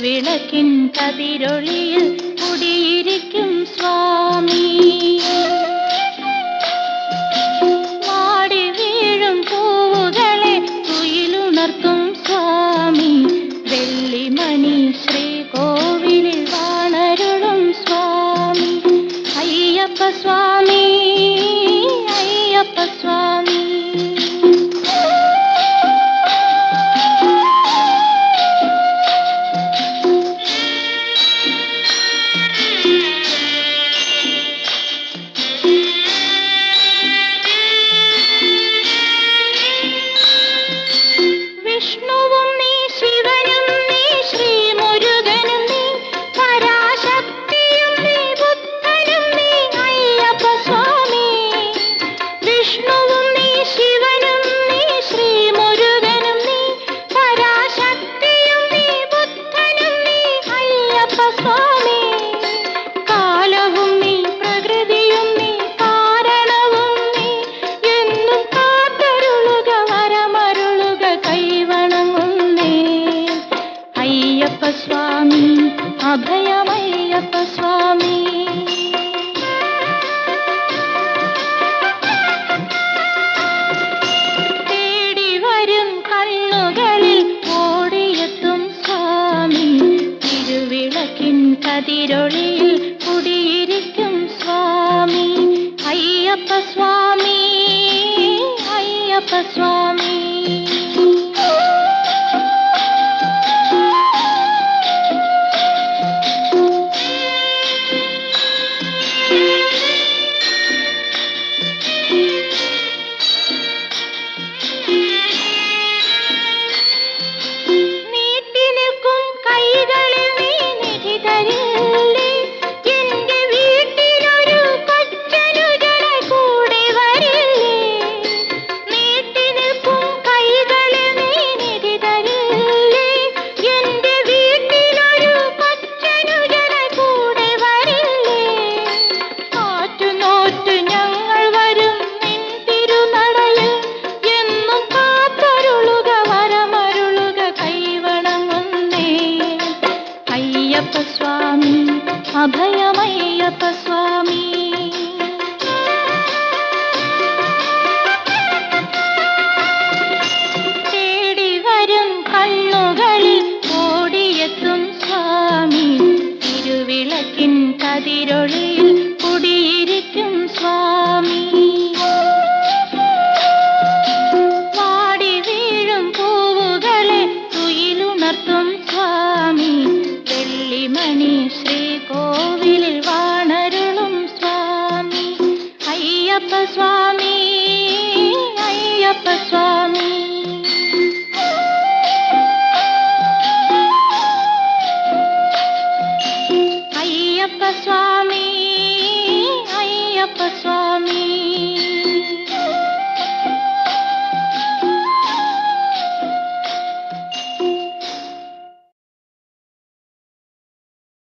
വിളക്കിൻ കതിരൊളിയിൽ കുടിയിരിക്കും സ്വാമി. മാടി വീഴും പൂവുകളെ തുയിലുണർത്തും സ്വാമി. വെള്ളിമണി ശ്രീകോവിലിൽ വാണരുളും സ്വാമി. അയ്യപ്പ സ്വാമി, അയ്യപ്പ സ്വാമി. സ്വാമി അഭയമയ്യപ്പ സ്വാമി. തേടി വരും കണ്ണുകളിൽ ഓടിയെത്തും സ്വാമി. തിരുവിളക്കിൻ കതിരൊളിയിൽ കുടിയിരിക്കും സ്വാമി. അയ്യപ്പ സ്വാമി, അയ്യപ്പ സ്വാമി. സ്വാമി അഭയമയ്യപ്പ സ്വാമി. തേടി വരും കണ്ണുകളിൽ ഓടിയെത്തും സ്വാമി. തിരുവിളക്കിൻ കതിരൊളിയിൽ കുടിയിരിക്കും സ്വാമി. വാടി വീഴും പൂവുകളെ തുയിലുണർത്തും സ്വാമി. വെള്ളിമണി ശ്രീകോവിലിൽ വാണരുളും സ്വാമി. അയ്യപ്പ സ്വാമി, അയ്യപ്പ സ്വാമി. അയ്യപ്പ സ്വാമി.